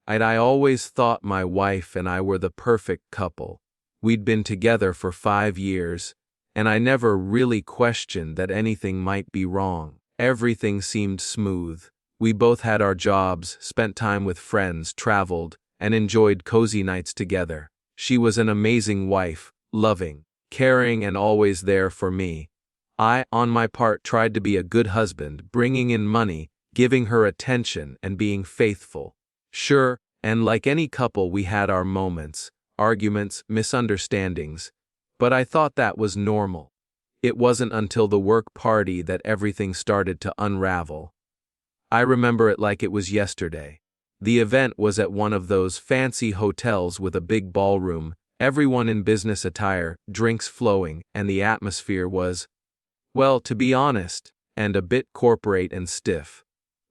And I always thought my wife and I were the perfect couple. We'd been together for 5 years, and I never really questioned that anything might be wrong. Everything seemed smooth. We both had our jobs, spent time with friends, traveled, and enjoyed cozy nights together. She was an amazing wife, loving, caring, and always there for me. I, on my part, tried to be a good husband, bringing in money, giving her attention, and being faithful. Sure, and like any couple, we had our moments, arguments, misunderstandings, but I thought that was normal. It wasn't until the work party that everything started to unravel. I remember it like it was yesterday. The event was at one of those fancy hotels with a big ballroom, everyone in business attire, drinks flowing, and the atmosphere was, well, to be honest, and a bit corporate and stiff.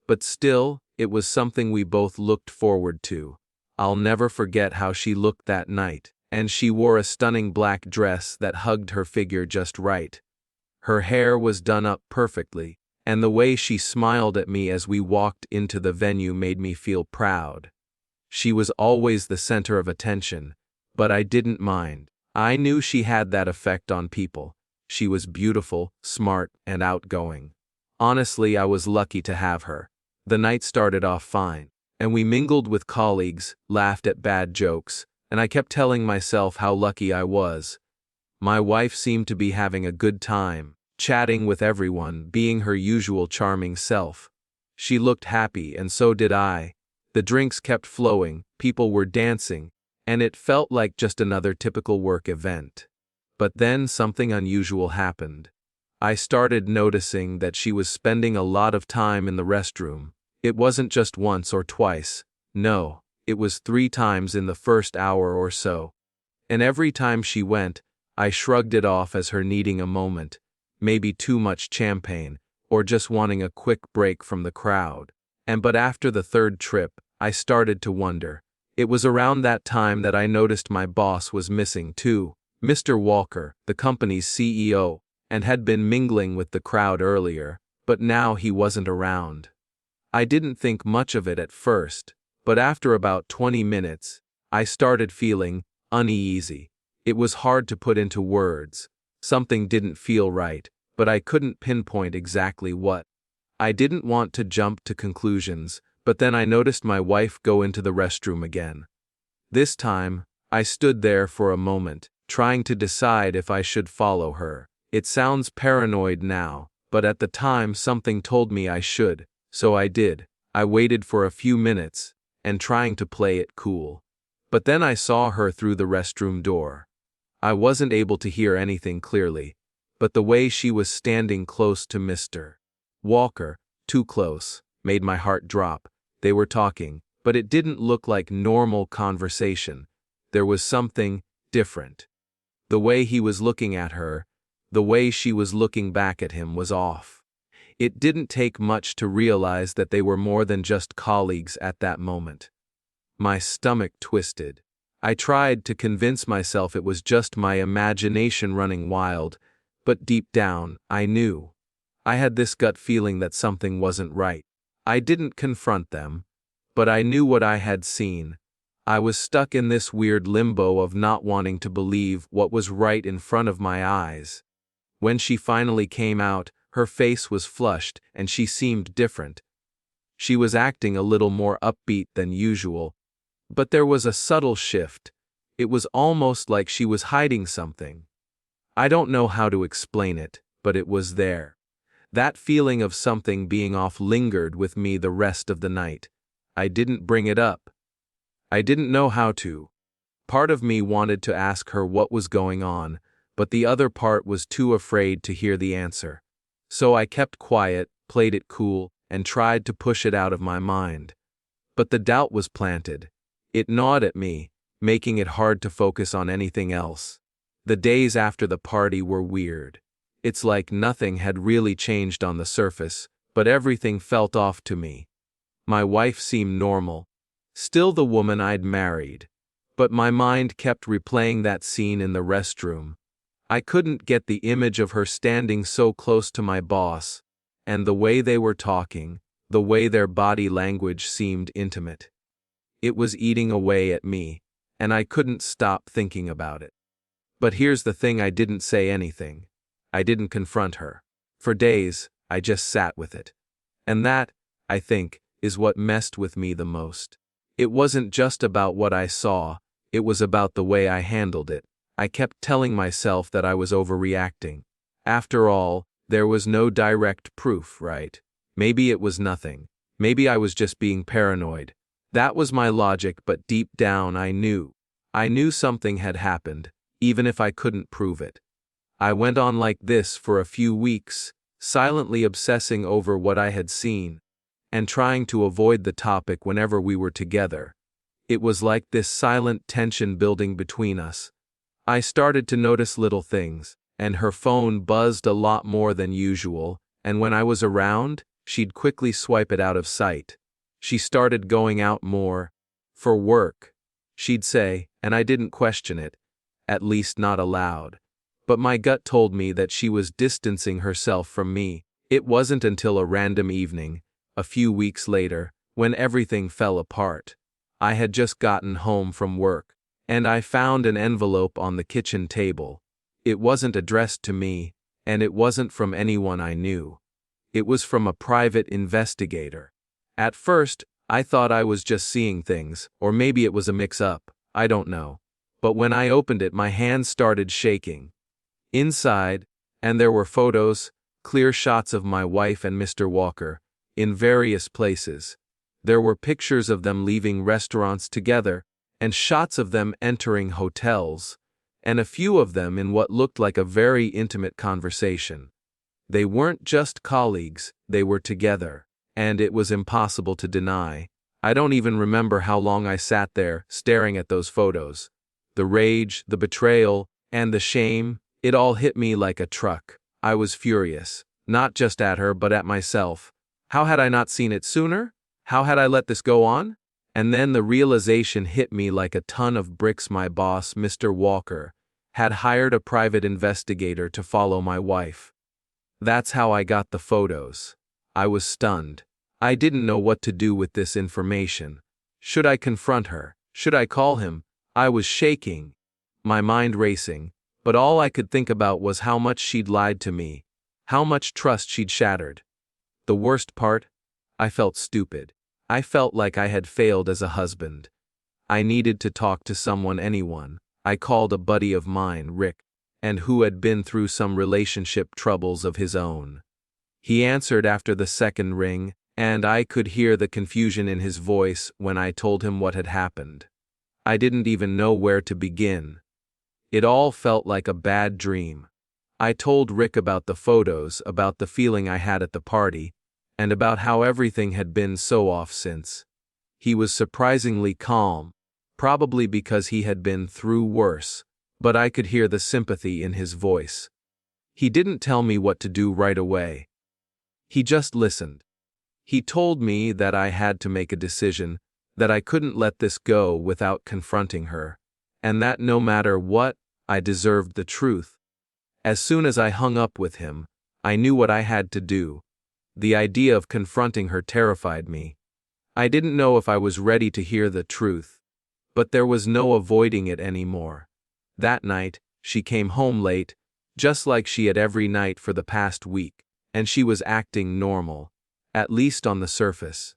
But still, it was something we both looked forward to. I'll never forget how she looked that night, and she wore a stunning black dress that hugged her figure just right. Her hair was done up perfectly, and the way she smiled at me as we walked into the venue made me feel proud. She was always the center of attention, but I didn't mind. I knew she had that effect on people. She was beautiful, smart, and outgoing. Honestly, I was lucky to have her. The night started off fine, and we mingled with colleagues, laughed at bad jokes, and I kept telling myself how lucky I was. My wife seemed to be having a good time, chatting with everyone, being her usual charming self. She looked happy, and so did I. The drinks kept flowing, people were dancing, and it felt like just another typical work event. But then something unusual happened. I started noticing that she was spending a lot of time in the restroom. It wasn't just once or twice. No, it was 3 times in the first hour or so. And every time she went, I shrugged it off as her needing a moment, maybe too much champagne, or just wanting a quick break from the crowd. But after the 3rd trip, I started to wonder. It was around that time that I noticed my boss was missing too. Mr. Walker, the company's CEO, and had been mingling with the crowd earlier, but now he wasn't around. I didn't think much of it at first, but after about 20 minutes, I started feeling uneasy. It was hard to put into words. Something didn't feel right, but I couldn't pinpoint exactly what. I didn't want to jump to conclusions, but then I noticed my wife go into the restroom again. This time, I stood there for a moment, trying to decide if I should follow her. It sounds paranoid now, but at the time something told me I should, so I did. I waited for a few minutes, and trying to play it cool. But then I saw her through the restroom door. I wasn't able to hear anything clearly, but the way she was standing close to Mr. Walker, too close, made my heart drop. They were talking, but it didn't look like normal conversation. There was something different. The way he was looking at her, the way she was looking back at him was off. It didn't take much to realize that they were more than just colleagues at that moment. My stomach twisted. I tried to convince myself it was just my imagination running wild, but deep down, I knew. I had this gut feeling that something wasn't right. I didn't confront them, but I knew what I had seen. I was stuck in this weird limbo of not wanting to believe what was right in front of my eyes. When she finally came out, her face was flushed and she seemed different. She was acting a little more upbeat than usual, but there was a subtle shift. It was almost like she was hiding something. I don't know how to explain it, but it was there. That feeling of something being off lingered with me the rest of the night. I didn't bring it up. I didn't know how to. Part of me wanted to ask her what was going on, but the other part was too afraid to hear the answer. So I kept quiet, played it cool, and tried to push it out of my mind. But the doubt was planted. It gnawed at me, making it hard to focus on anything else. The days after the party were weird. It's like nothing had really changed on the surface, but everything felt off to me. My wife seemed normal, still the woman I'd married, but my mind kept replaying that scene in the restroom. I couldn't get the image of her standing so close to my boss, and the way they were talking, the way their body language seemed intimate. It was eating away at me, and I couldn't stop thinking about it. But here's the thing, I didn't say anything. I didn't confront her. For days, I just sat with it. And that, I think, is what messed with me the most. It wasn't just about what I saw, it was about the way I handled it. I kept telling myself that I was overreacting. After all, there was no direct proof, right? Maybe it was nothing. Maybe I was just being paranoid. That was my logic, but deep down I knew. I knew something had happened, even if I couldn't prove it. I went on like this for a few weeks, silently obsessing over what I had seen, and trying to avoid the topic whenever we were together. It was like this silent tension building between us. I started to notice little things, and her phone buzzed a lot more than usual, and when I was around, she'd quickly swipe it out of sight. She started going out more. For work, she'd say, and I didn't question it, at least not aloud. But my gut told me that she was distancing herself from me. It wasn't until a random evening, a few weeks later, when everything fell apart. I had just gotten home from work, and I found an envelope on the kitchen table. It wasn't addressed to me, and it wasn't from anyone I knew. It was from a private investigator. At first, I thought I was just seeing things, or maybe it was a mix-up, I don't know. But when I opened it, my hands started shaking. Inside, and there were photos, clear shots of my wife and Mr. Walker, in various places. There were pictures of them leaving restaurants together, and shots of them entering hotels, and a few of them in what looked like a very intimate conversation. They weren't just colleagues, they were together, and it was impossible to deny. I don't even remember how long I sat there, staring at those photos. The rage, the betrayal, and the shame, it all hit me like a truck. I was furious, not just at her but at myself. How had I not seen it sooner? How had I let this go on? And then the realization hit me like a ton of bricks. My boss, Mr. Walker, had hired a private investigator to follow my wife. That's how I got the photos. I was stunned. I didn't know what to do with this information. Should I confront her? Should I call him? I was shaking, my mind racing, but all I could think about was how much she'd lied to me, how much trust she'd shattered. The worst part? I felt stupid. I felt like I had failed as a husband. I needed to talk to someone, anyone. I called a buddy of mine, Rick, and who had been through some relationship troubles of his own. He answered after the second ring, and I could hear the confusion in his voice when I told him what had happened. I didn't even know where to begin. It all felt like a bad dream. I told Rick about the photos, about the feeling I had at the party, and about how everything had been so off since. He was surprisingly calm, probably because he had been through worse, but I could hear the sympathy in his voice. He didn't tell me what to do right away. He just listened. He told me that I had to make a decision, that I couldn't let this go without confronting her, and that no matter what, I deserved the truth. As soon as I hung up with him, I knew what I had to do. The idea of confronting her terrified me. I didn't know if I was ready to hear the truth, but there was no avoiding it anymore. That night, she came home late, just like she had every night for the past week, and she was acting normal, at least on the surface.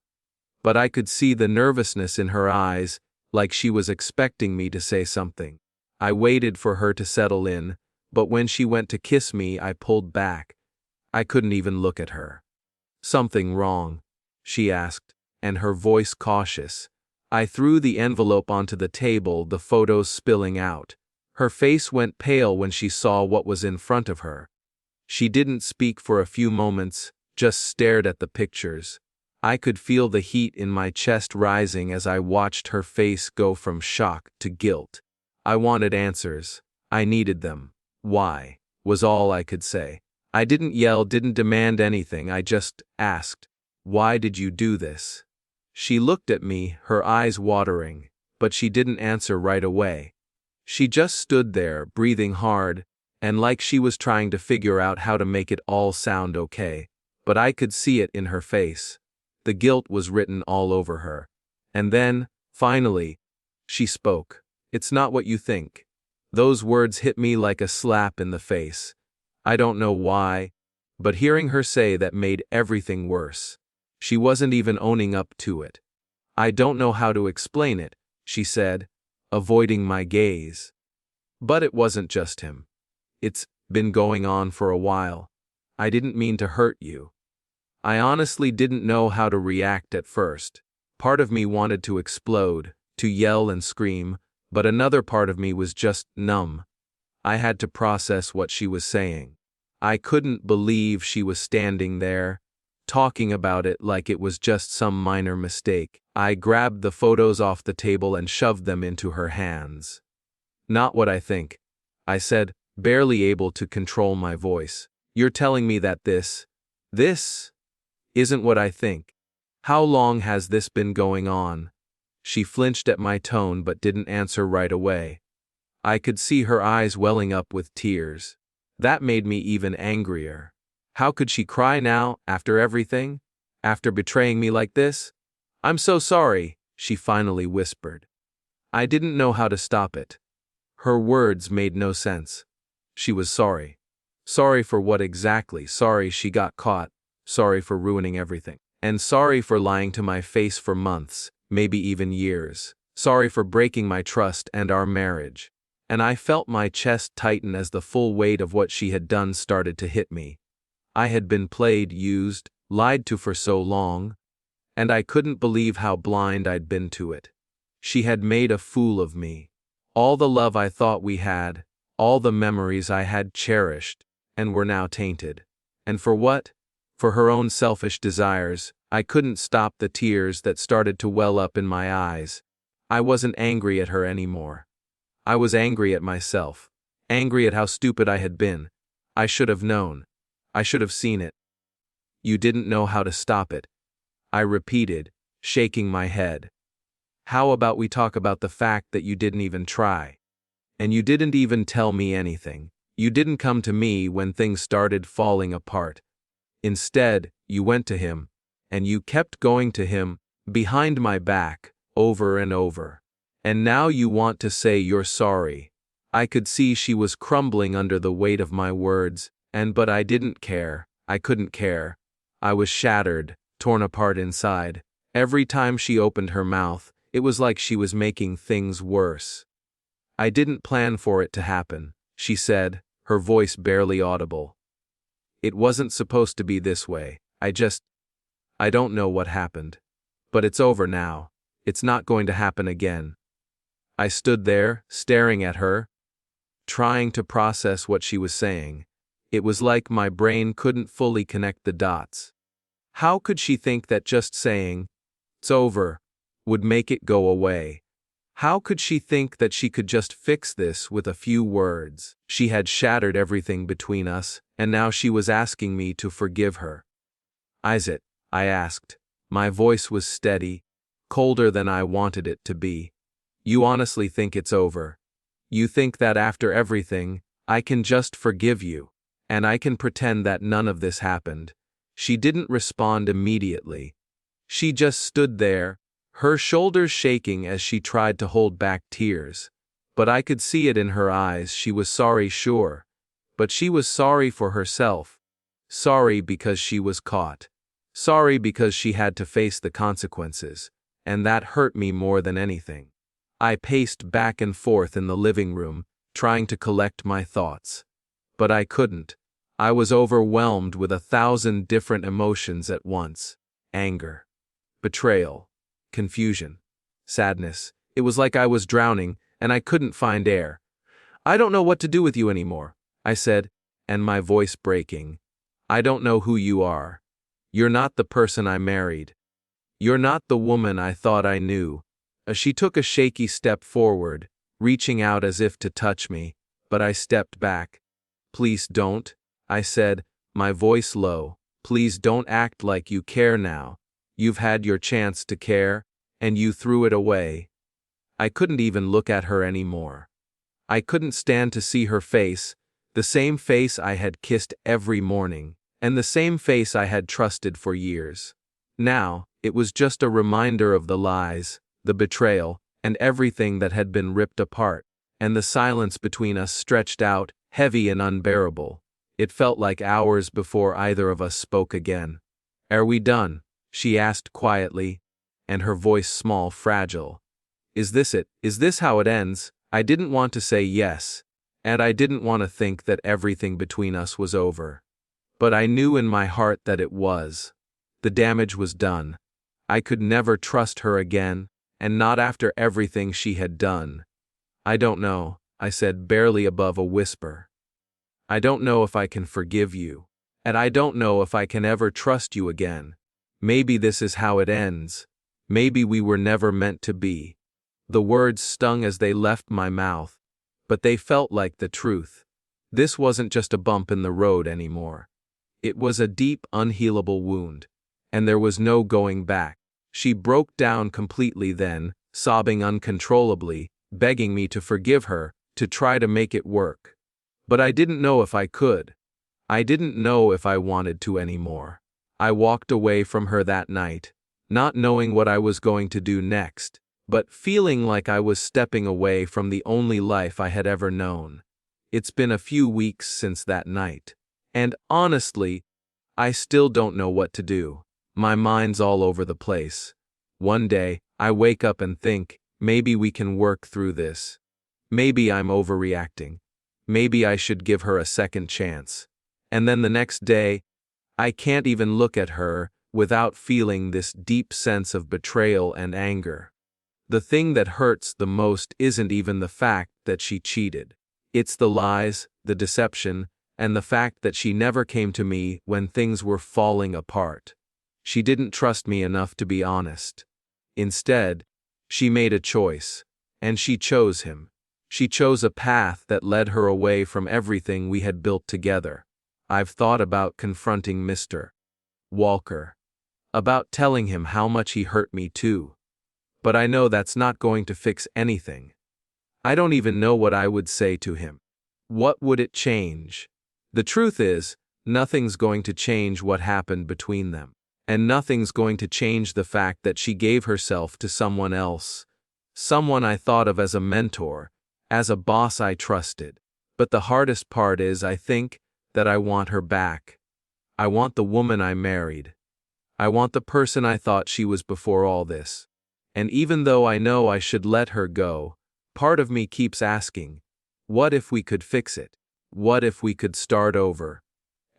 But I could see the nervousness in her eyes, like she was expecting me to say something. I waited for her to settle in, but when she went to kiss me, I pulled back. I couldn't even look at her. "Something wrong?" she asked, and her voice cautious. I threw the envelope onto the table, the photos spilling out. Her face went pale when she saw what was in front of her. She didn't speak for a few moments, just stared at the pictures. I could feel the heat in my chest rising as I watched her face go from shock to guilt. I wanted answers. I needed them. "Why?" was all I could say. I didn't yell, didn't demand anything, I just asked, "Why did you do this?" She looked at me, her eyes watering, but she didn't answer right away. She just stood there, breathing hard, and like she was trying to figure out how to make it all sound okay. But I could see it in her face. The guilt was written all over her. And then, Finally, she spoke. It's not what you think. Those words hit me like a slap in the face. I don't know why, but hearing her say that made everything worse. She wasn't even owning up to it. I don't know how to explain it, she said, avoiding my gaze. But it wasn't just him. It's been going on for a while. I didn't mean to hurt you. I honestly didn't know how to react at first. Part of me wanted to explode, to yell and scream, but another part of me was just numb. I had to process what she was saying. I couldn't believe she was standing there, talking about it like it was just some minor mistake. I grabbed the photos off the table and shoved them into her hands. Not what I think, I said, barely able to control my voice. You're telling me that this isn't what I think. How long has this been going on? She flinched at my tone but didn't answer right away. I could see her eyes welling up with tears. That made me even angrier. How could she cry now, after everything? After betraying me like this? I'm so sorry, she finally whispered. I didn't know how to stop it. Her words made no sense. She was sorry. Sorry for what exactly? Sorry she got caught. Sorry for ruining everything. And sorry for lying to my face for months, maybe even years. Sorry for breaking my trust and our marriage. And I felt my chest tighten as the full weight of what she had done started to hit me. I had been played, used, lied to for so long, and I couldn't believe how blind I'd been to it. She had made a fool of me. All the love I thought we had, all the memories I had cherished, and were now tainted. And for what? For her own selfish desires. I couldn't stop the tears that started to well up in my eyes. I wasn't angry at her anymore. I was angry at myself. Angry at how stupid I had been. I should have known. I should have seen it. You didn't know how to stop it, I repeated, shaking my head. How about we talk about the fact that you didn't even try? And you didn't even tell me anything. You didn't come to me when things started falling apart. Instead, you went to him, and you kept going to him, behind my back, over and over. And now you want to say you're sorry. I could see she was crumbling under the weight of my words, but I didn't care. I couldn't care. I was shattered, torn apart inside. Every time she opened her mouth, it was like she was making things worse. I didn't plan for it to happen, she said, her voice barely audible. It wasn't supposed to be this way. I don't know what happened. But it's over now. It's not going to happen again. I stood there, staring at her, trying to process what she was saying. It was like my brain couldn't fully connect the dots. How could she think that just saying, "It's over," would make it go away? How could she think that she could just fix this with a few words? She had shattered everything between us, and now she was asking me to forgive her. Is it? I asked. My voice was steady, colder than I wanted it to be. You honestly think it's over? You think that after everything, I can just forgive you, and I can pretend that none of this happened? She didn't respond immediately. She just stood there, her shoulders shaking as she tried to hold back tears. But I could see it in her eyes. She was sorry, sure. But she was sorry for herself. Sorry because she was caught. Sorry because she had to face the consequences. And that hurt me more than anything. I paced back and forth in the living room, trying to collect my thoughts. But I couldn't. I was overwhelmed with 1,000 different emotions at once. Anger, betrayal, confusion, sadness. It was like I was drowning, and I couldn't find air. I don't know what to do with you anymore, I said, and my voice breaking. I don't know who you are. You're not the person I married. You're not the woman I thought I knew. She took a shaky step forward, reaching out as if to touch me, but I stepped back. Please don't, I said, my voice low. Please don't act like you care now. You've had your chance to care, and you threw it away. I couldn't even look at her anymore. I couldn't stand to see her face, the same face I had kissed every morning, and the same face I had trusted for years. Now, it was just a reminder of the lies, the betrayal, and everything that had been ripped apart, and the silence between us stretched out, heavy and unbearable. It felt like hours before either of us spoke again. "Are we done?" she asked quietly, and her voice small, fragile. "Is this it? Is this how it ends?" I didn't want to say yes, and I didn't want to think that everything between us was over. But I knew in my heart that it was. The damage was done. I could never trust her again, and not after everything she had done. "I don't know," I said barely above a whisper. "I don't know if I can forgive you. And I don't know if I can ever trust you again. Maybe this is how it ends. Maybe we were never meant to be." The words stung as they left my mouth, but they felt like the truth. This wasn't just a bump in the road anymore. It was a deep, unhealable wound, and there was no going back. She broke down completely then, sobbing uncontrollably, begging me to forgive her, to try to make it work. But I didn't know if I could. I didn't know if I wanted to anymore. I walked away from her that night, not knowing what I was going to do next, but feeling like I was stepping away from the only life I had ever known. It's been a few weeks since that night, and honestly, I still don't know what to do. My mind's all over the place. One day, I wake up and think, maybe we can work through this. Maybe I'm overreacting. Maybe I should give her a second chance. And then the next day, I can't even look at her without feeling this deep sense of betrayal and anger. The thing that hurts the most isn't even the fact that she cheated. It's the lies, the deception, and the fact that she never came to me when things were falling apart. She didn't trust me enough to be honest. Instead, she made a choice, and she chose him. She chose a path that led her away from everything we had built together. I've thought about confronting Mr. Walker, about telling him how much he hurt me too. But I know that's not going to fix anything. I don't even know what I would say to him. What would it change? The truth is, nothing's going to change what happened between them. And nothing's going to change the fact that she gave herself to someone else. Someone I thought of as a mentor, as a boss I trusted. But the hardest part is, I think, that I want her back. I want the woman I married. I want the person I thought she was before all this. And even though I know I should let her go, part of me keeps asking, what if we could fix it? What if we could start over?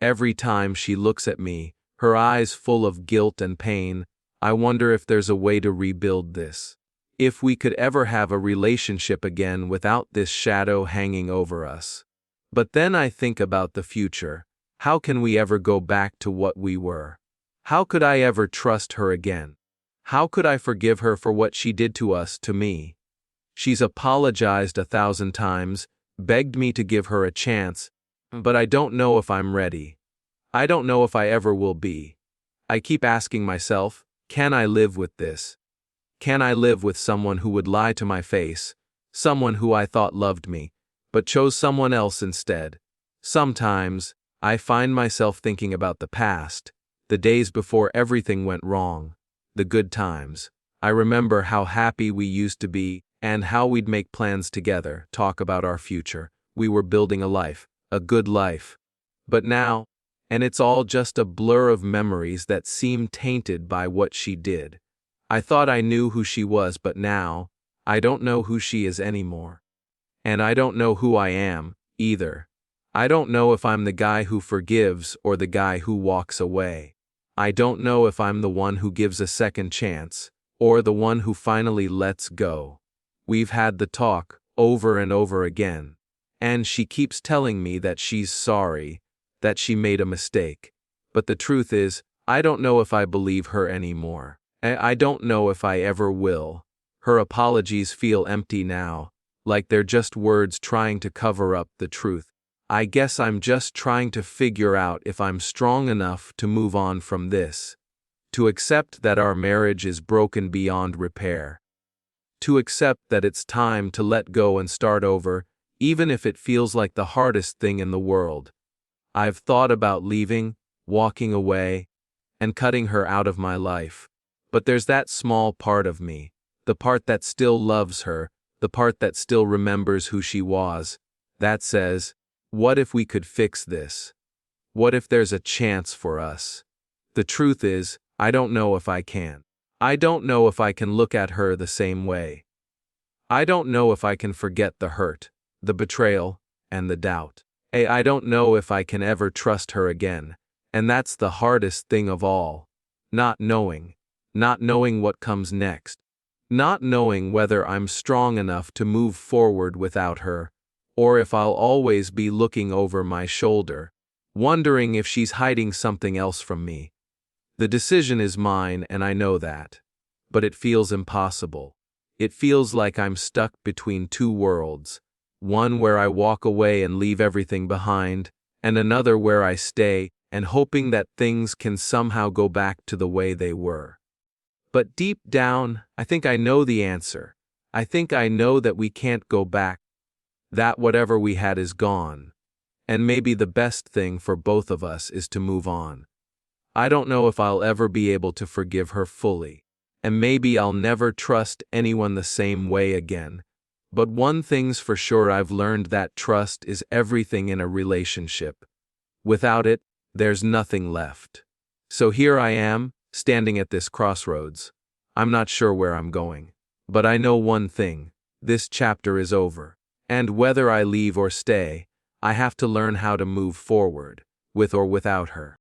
Every time she looks at me, her eyes full of guilt and pain, I wonder if there's a way to rebuild this. If we could ever have a relationship again without this shadow hanging over us. But then I think about the future. How can we ever go back to what we were? How could I ever trust her again? How could I forgive her for what she did to us, to me? She's apologized 1,000 times, begged me to give her a chance, but I don't know if I'm ready. I don't know if I ever will be. I keep asking myself, can I live with this? Can I live with someone who would lie to my face, someone who I thought loved me, but chose someone else instead? Sometimes, I find myself thinking about the past, the days before everything went wrong, the good times. I remember how happy we used to be and how we'd make plans together, talk about our future. We were building a life, a good life. But now, and it's all just a blur of memories that seem tainted by what she did. I thought I knew who she was, but now, I don't know who she is anymore. And I don't know who I am, either. I don't know if I'm the guy who forgives or the guy who walks away. I don't know if I'm the one who gives a second chance, or the one who finally lets go. We've had the talk, over and over again. And she keeps telling me that she's sorry, that she made a mistake. But the truth is, I don't know if I believe her anymore. I don't know if I ever will. Her apologies feel empty now, like they're just words trying to cover up the truth. I guess I'm just trying to figure out if I'm strong enough to move on from this. To accept that our marriage is broken beyond repair. To accept that it's time to let go and start over, even if it feels like the hardest thing in the world. I've thought about leaving, walking away, and cutting her out of my life. But there's that small part of me, the part that still loves her, the part that still remembers who she was, that says, what if we could fix this? What if there's a chance for us? The truth is, I don't know if I can. I don't know if I can look at her the same way. I don't know if I can forget the hurt, the betrayal, and the doubt. I don't know if I can ever trust her again, and that's the hardest thing of all. Not knowing what comes next. Not knowing whether I'm strong enough to move forward without her, or if I'll always be looking over my shoulder, wondering if she's hiding something else from me. The decision is mine, and I know that. But it feels impossible. It feels like I'm stuck between two worlds, one where I walk away and leave everything behind, and another where I stay and hoping that things can somehow go back to the way they were. But deep down, I think I know the answer. I think I know that we can't go back, that whatever we had is gone, and maybe the best thing for both of us is to move on. I don't know if I'll ever be able to forgive her fully, and maybe I'll never trust anyone the same way again, but one thing's for sure, I've learned that trust is everything in a relationship. Without it, there's nothing left. So here I am, standing at this crossroads. I'm not sure where I'm going, but I know one thing: this chapter is over, and whether I leave or stay, I have to learn how to move forward, with or without her.